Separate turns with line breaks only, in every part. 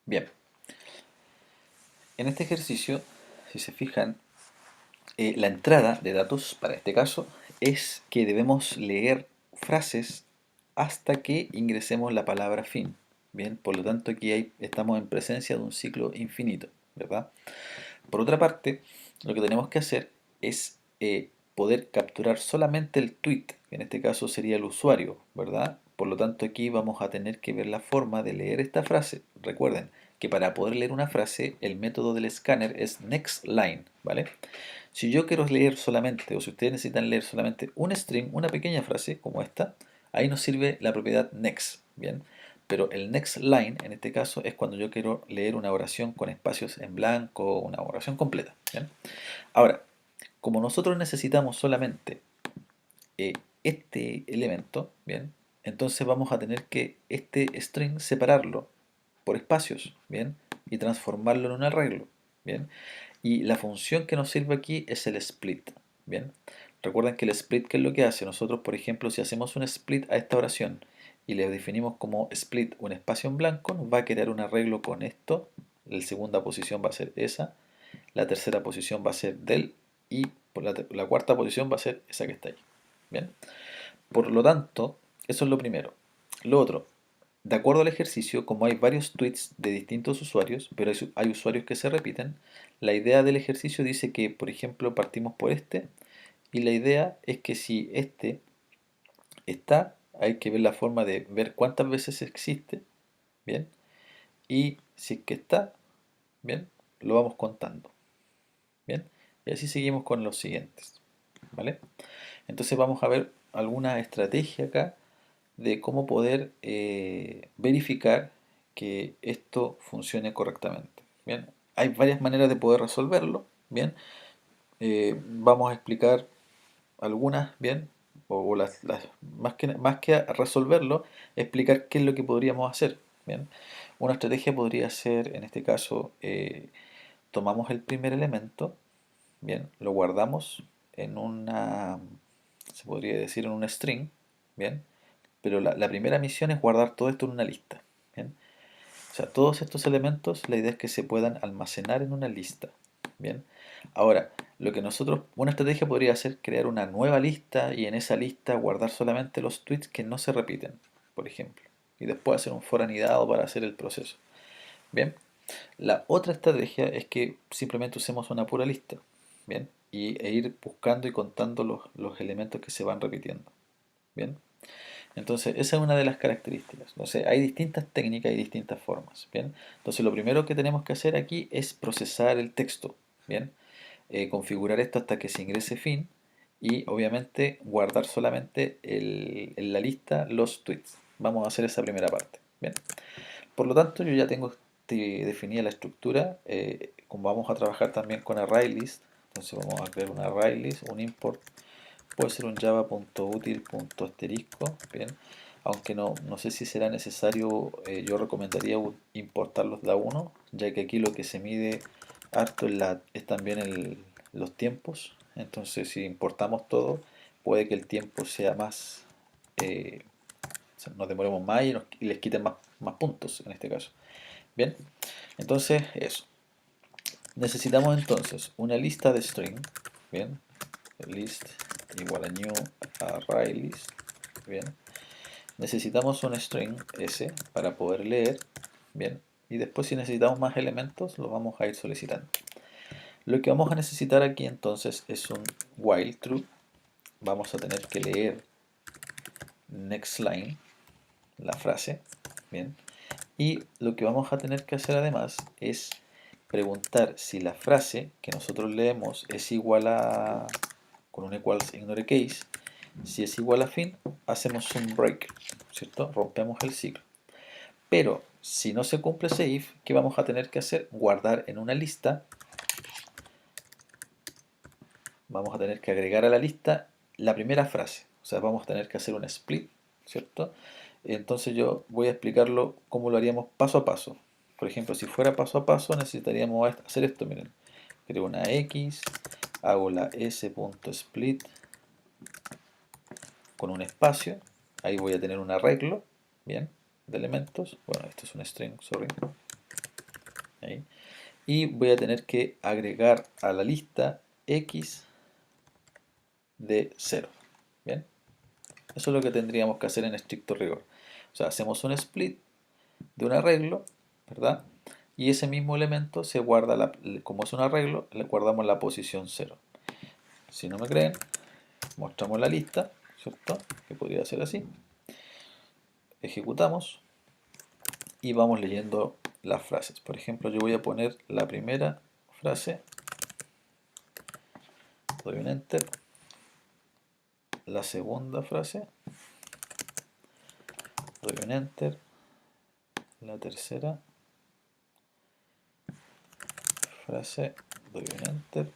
Bien, en este ejercicio, si se fijan, la entrada de datos para este caso es que debemos leer frases hasta que ingresemos la palabra fin. Bien, por lo tanto aquí estamos en presencia de un ciclo infinito, ¿verdad? Por otra parte, lo que tenemos que hacer es poder capturar solamente el tweet, que en este caso sería el usuario, ¿verdad? Por lo tanto, aquí vamos a tener que ver la forma de leer esta frase. Recuerden que para poder leer una frase, el método del escáner es next line, ¿vale? Si yo quiero leer solamente, o si ustedes necesitan leer solamente un string, una pequeña frase como esta, ahí nos sirve la propiedad next, ¿bien? Pero el next line, en este caso, es cuando yo quiero leer una oración con espacios en blanco, una oración completa, ¿bien? Ahora, como nosotros necesitamos solamente eh, este elemento, ¿bien? Entonces vamos a tener que este string separarlo por espacios, ¿bien? Y transformarlo en un arreglo, ¿bien? Y la función que nos sirve aquí es el split, ¿bien? Recuerden que el split, ¿qué es lo que hace? Nosotros, por ejemplo, si hacemos un split a esta oración y le definimos como split un espacio en blanco, nos va a crear un arreglo con esto. La segunda posición va a ser esa, la tercera posición va a ser del y por la cuarta posición va a ser esa que está ahí, ¿bien? Por lo tanto, eso es lo primero. Lo otro, de acuerdo al ejercicio, como hay varios tweets de distintos usuarios, pero hay usuarios que se repiten, la idea del ejercicio dice que, por ejemplo, partimos por este, y la idea es que si este está, hay que ver la forma de ver cuántas veces existe, ¿bien? Y si es que está, ¿bien? Lo vamos contando, ¿bien? Y así seguimos con los siguientes, ¿vale? Entonces vamos a ver alguna estrategia acá de cómo poder verificar que esto funcione correctamente. Bien, hay varias maneras de poder resolverlo. Bien, vamos a explicar algunas, bien, o más que resolverlo, explicar qué es lo que podríamos hacer. Bien, una estrategia podría ser, en este caso, tomamos el primer elemento, bien, lo guardamos en una, se podría decir en un string, bien, pero la primera misión es guardar todo esto en una lista. ¿Bien? O sea, todos estos elementos, la idea es que se puedan almacenar en una lista. ¿Bien? Ahora, lo que nosotros, una estrategia podría ser crear una nueva lista y en esa lista guardar solamente los tweets que no se repiten, por ejemplo. Y después hacer un for anidado para hacer el proceso. Bien, la otra estrategia es que simplemente usemos una pura lista. Bien, e ir buscando y contando los elementos que se van repitiendo. Bien. Entonces, esa es una de las características. Entonces, hay distintas técnicas y distintas formas, ¿bien? Entonces, lo primero que tenemos que hacer aquí es procesar el texto, ¿bien? Configurar esto hasta que se ingrese fin y, obviamente, guardar solamente en la lista los tweets. Vamos a hacer esa primera parte, ¿bien? Por lo tanto, yo ya tengo definida la estructura. Como vamos a trabajar también con ArrayList, entonces vamos a crear un ArrayList, un import. Puede ser un java.util.asterisco, bien, aunque no sé si será necesario, yo recomendaría importarlos de a uno, ya que aquí lo que se mide harto es también los tiempos, entonces si importamos todo, puede que el tiempo sea más, eh, o sea, nos demoremos más y les quiten más puntos en este caso. Bien, entonces eso. Necesitamos entonces una lista de string, bien, list igual a new array list, bien. Necesitamos un string s para poder leer, bien. Y después si necesitamos más elementos, los vamos a ir solicitando. Lo que vamos a necesitar aquí entonces es un while true. Vamos a tener que leer next line, la frase, bien. Y lo que vamos a tener que hacer además es preguntar si la frase que nosotros leemos es igual a, con un equals ignore case, si es igual a fin, hacemos un break, ¿cierto? Rompemos el ciclo. Pero si no se cumple ese if, ¿qué vamos a tener que hacer? Guardar en una lista, vamos a tener que agregar a la lista la primera frase. O sea, vamos a tener que hacer un split, ¿cierto? Entonces yo voy a explicarlo cómo lo haríamos paso a paso. Por ejemplo, si fuera paso a paso, necesitaríamos hacer esto, miren. Creo una X, hago la s.split con un espacio, ahí voy a tener un arreglo, bien, de elementos. Bueno, esto es un string, sorry. y voy a tener que agregar a la lista x de 0. Bien, eso es lo que tendríamos que hacer en estricto rigor. O sea, hacemos un split de un arreglo, ¿verdad? Y ese mismo elemento se guarda, como es un arreglo, le guardamos la posición 0. Si no me creen, mostramos la lista, ¿cierto? Que podría ser así. Ejecutamos y vamos leyendo las frases. Por ejemplo, yo voy a poner la primera frase, doy un enter, la segunda frase, doy un enter, la tercera frase, doy un enter,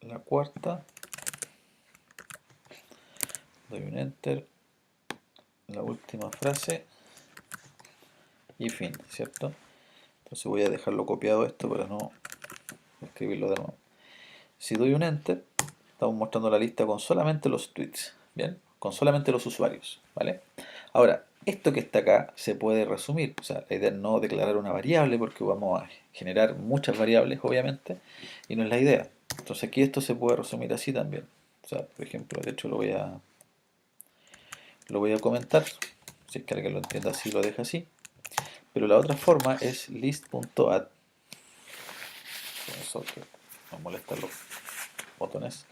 la cuarta, doy un enter, la última frase y fin, ¿cierto? Entonces voy a dejarlo copiado esto para no escribirlo de nuevo. Si doy un enter, estamos mostrando la lista con solamente los tweets, ¿bien? Con solamente los usuarios, ¿vale? Ahora, esto que está acá se puede resumir, o sea, la idea es no declarar una variable porque vamos a generar muchas variables, obviamente, y no es la idea. Entonces aquí esto se puede resumir así también. O sea, por ejemplo, de hecho lo voy a comentar, si es que alguien lo entienda así, lo deja así. Pero la otra forma es list.add. Eso que nos molestan los botones.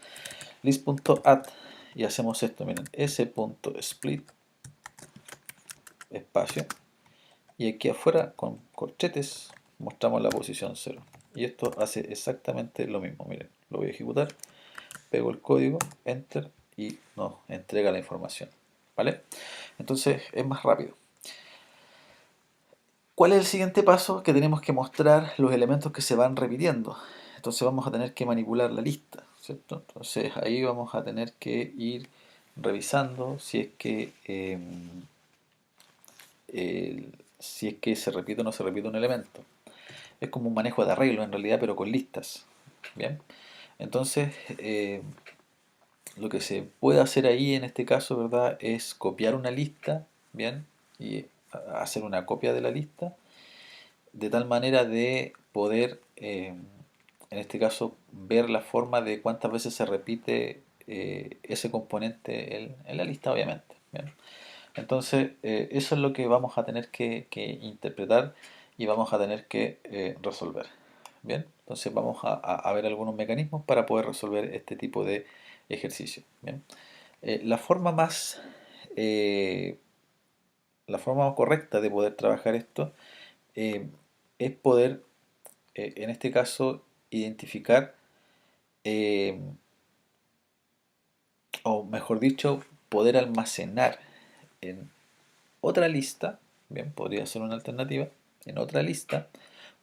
List.add y hacemos esto, miren, s.split espacio y aquí afuera con corchetes mostramos la posición 0 y esto hace exactamente lo mismo, miren, lo voy a ejecutar, pego el código, enter y nos entrega la información, ¿vale? Entonces es más rápido. ¿Cuál es el siguiente paso? Que tenemos que mostrar los elementos que se van repitiendo. Entonces vamos a tener que manipular la lista, ¿cierto? Entonces ahí vamos a tener que ir revisando si es que se repite o no se repite un elemento. Es como un manejo de arreglo en realidad, pero con listas. Bien, entonces lo que se puede hacer ahí en este caso, ¿verdad? Es copiar una lista, bien, y hacer una copia de la lista de tal manera de poder, en este caso, ver la forma de cuántas veces se repite ese componente en la lista, obviamente. ¿Bien? Entonces, eso es lo que vamos a tener que interpretar y vamos a tener que resolver. Bien, entonces vamos a ver algunos mecanismos para poder resolver este tipo de ejercicio. Bien, la forma más eh, la forma más correcta de poder trabajar esto eh, es poder, en este caso, identificar, eh, o mejor dicho, poder almacenar en otra lista, bien, podría ser una alternativa, en otra lista,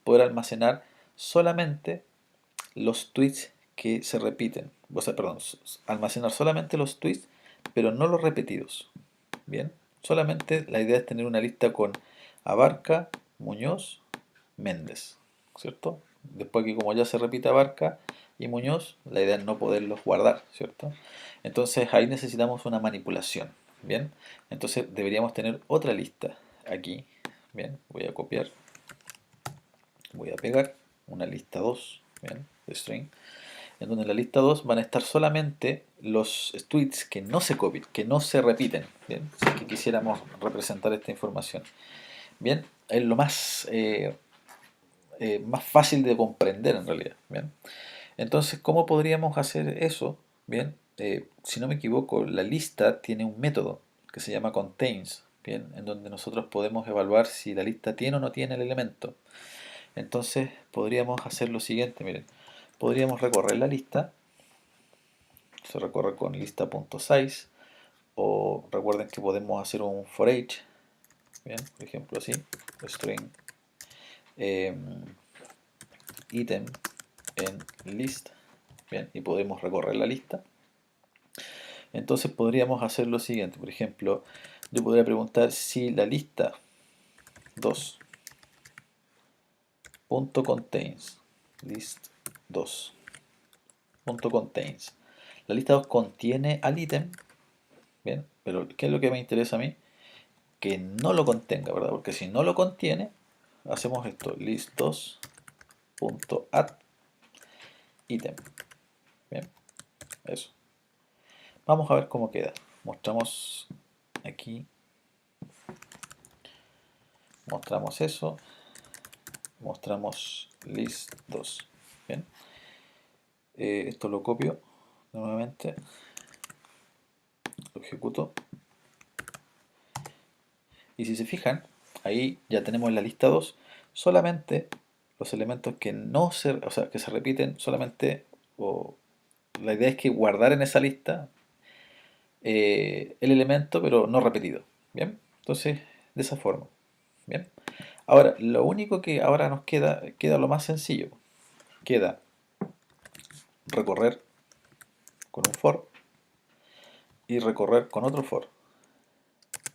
poder almacenar solamente los tweets que se repiten, o sea, perdón, almacenar solamente los tweets, pero no los repetidos, bien, solamente la idea es tener una lista con Abarca, Muñoz, Méndez, ¿cierto? Después que como ya se repite Abarca y Muñoz, la idea es no poderlos guardar, ¿cierto? Entonces ahí necesitamos una manipulación, ¿bien? Entonces deberíamos tener otra lista aquí, ¿bien? Voy a copiar, voy a pegar una lista 2, ¿bien? De string, en donde en la lista 2 van a estar solamente los tweets que no se copian, que no se repiten, ¿bien? Si es que quisiéramos representar esta información. Bien, es lo más fácil de comprender en realidad. Bien, entonces, ¿cómo podríamos hacer eso? Bien, si no me equivoco, la lista tiene un método que se llama contains, bien, en donde nosotros podemos evaluar si la lista tiene o no tiene el elemento. Entonces, podríamos hacer lo siguiente, miren, podríamos recorrer la lista, se recorre con lista.size, o recuerden que podemos hacer un for each, bien, por ejemplo así, string item en list, bien, y podemos recorrer la lista. Entonces podríamos hacer lo siguiente, por ejemplo, yo podría preguntar si la lista 2 punto contains list 2 punto contains, la lista 2 contiene al ítem, bien, pero ¿qué es lo que me interesa a mí? Que no lo contenga, ¿verdad? Porque si no lo contiene, hacemos esto, list 2 list.add item. Bien, eso. Vamos a ver cómo queda. Mostramos aquí, mostramos eso, mostramos list2. Bien, esto lo copio nuevamente, lo ejecuto. Y si se fijan, ahí ya tenemos en la lista 2 solamente los elementos que no se, o sea, que se repiten solamente, o la idea es que guardar en esa lista el elemento pero no repetido. Bien, entonces de esa forma. Bien, ahora lo único que ahora nos queda lo más sencillo. Queda recorrer con un for y recorrer con otro for.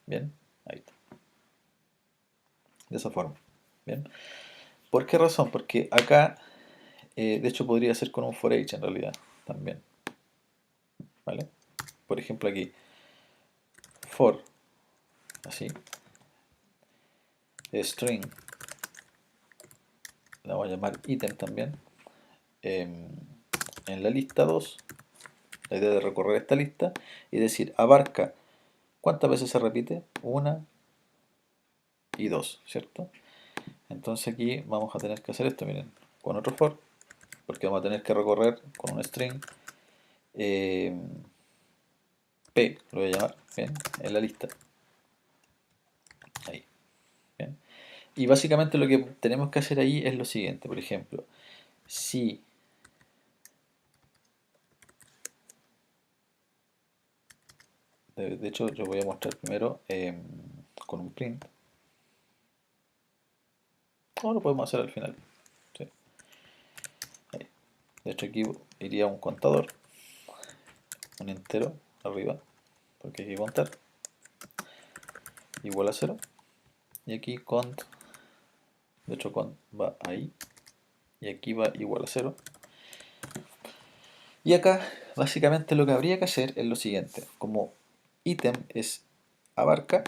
Bien, ahí está. De esa forma. Bien, ¿por qué razón? Porque acá de hecho podría ser con un for each en realidad también, ¿vale? Por ejemplo aquí, for, así, string, la voy a llamar item también, en la lista 2, la idea de recorrer esta lista y decir, abarca, ¿cuántas veces se repite? Una y dos, ¿cierto? Entonces aquí vamos a tener que hacer esto, miren, con otro for, porque vamos a tener que recorrer con un string, P, lo voy a llamar, bien, en la lista. Ahí, bien. Y básicamente lo que tenemos que hacer ahí es lo siguiente, por ejemplo, si de hecho, yo voy a mostrar primero con un print. O lo podemos hacer al final. Sí. Ahí. De hecho, aquí iría un contador, un entero arriba, porque hay que contar, igual a 0. Y aquí cont, de hecho, cont va ahí. Y aquí va igual a 0. Y acá, básicamente, lo que habría que hacer es lo siguiente: como ítem es abarca,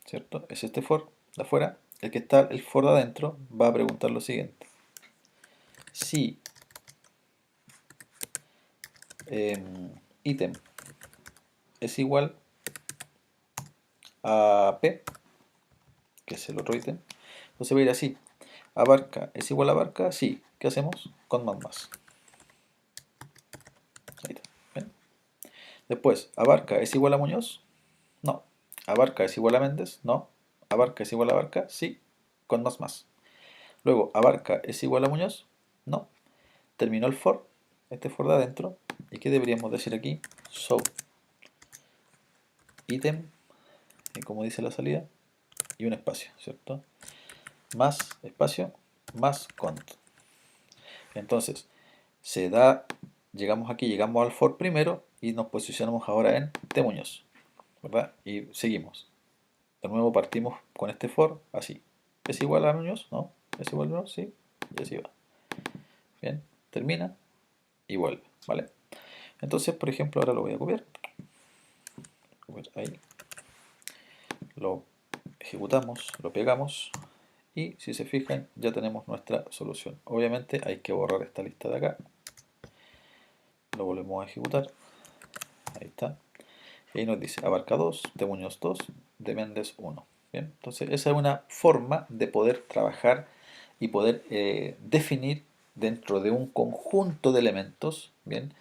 ¿cierto? Es este for de afuera. El que está el for de adentro va a preguntar lo siguiente: si ítem es igual a P, que es el otro ítem, entonces va a ir así: abarca es igual a abarca, sí. ¿Qué hacemos? Con más. Ahí está. ¿Ven? Después, abarca es igual a Muñoz, no. Abarca es igual a Méndez, no. Abarca es igual a abarca, sí. Con más. Luego, abarca es igual a Muñoz, no. Terminó el for, este for de adentro. ¿Y qué deberíamos decir aquí? So ítem, y como dice la salida, y un espacio, ¿cierto? Más espacio, más cont. Entonces, se da, llegamos aquí, llegamos al for primero y nos posicionamos ahora en T Muñoz, ¿verdad? Y seguimos. De nuevo partimos con este for, así. ¿Es igual a Muñoz? ¿No? ¿Es igual a Muñoz? Sí. Y así va. Bien, termina y vuelve, ¿vale? Entonces, por ejemplo, ahora lo voy a copiar. Ahí. Lo ejecutamos, lo pegamos y si se fijan ya tenemos nuestra solución. Obviamente hay que borrar esta lista de acá. Lo volvemos a ejecutar. Ahí está. Y ahí nos dice abarca 2, de Muñoz 2, de Méndez 1. Bien, entonces esa es una forma de poder trabajar y poder definir dentro de un conjunto de elementos, bien,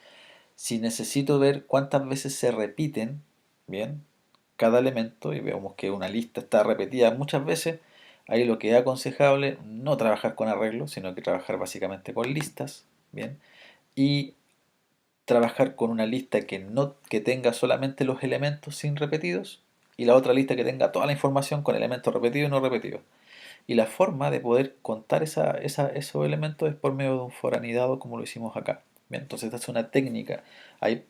si necesito ver cuántas veces se repiten, bien, cada elemento y vemos que una lista está repetida muchas veces, ahí lo que es aconsejable no trabajar con arreglos, sino que trabajar básicamente con listas, bien, y trabajar con una lista que tenga solamente los elementos sin repetidos y la otra lista que tenga toda la información con elementos repetidos y no repetidos. Y la forma de poder contar esos elementos es por medio de un for anidado como lo hicimos acá. Bien, entonces esta es una técnica.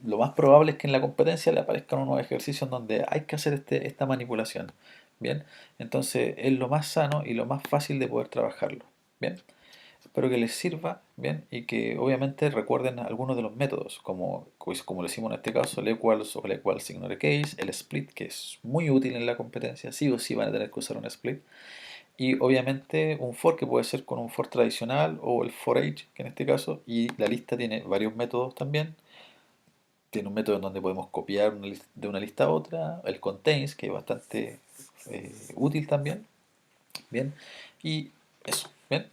Lo más probable es que en la competencia le aparezcan unos ejercicios donde hay que hacer esta manipulación. Bien, entonces es lo más sano y lo más fácil de poder trabajarlo. Bien, espero que les sirva, bien, y que obviamente recuerden algunos de los métodos, como lo hicimos en este caso, el equals o el equals ignore case, el split, que es muy útil en la competencia, sí o sí van a tener que usar un split, Y obviamente un for que puede ser con un for tradicional o el for each, que en este caso, y la lista tiene varios métodos también. Tiene un método en donde podemos copiar de una lista a otra, el contains, que es bastante útil también. Bien, y eso, bien.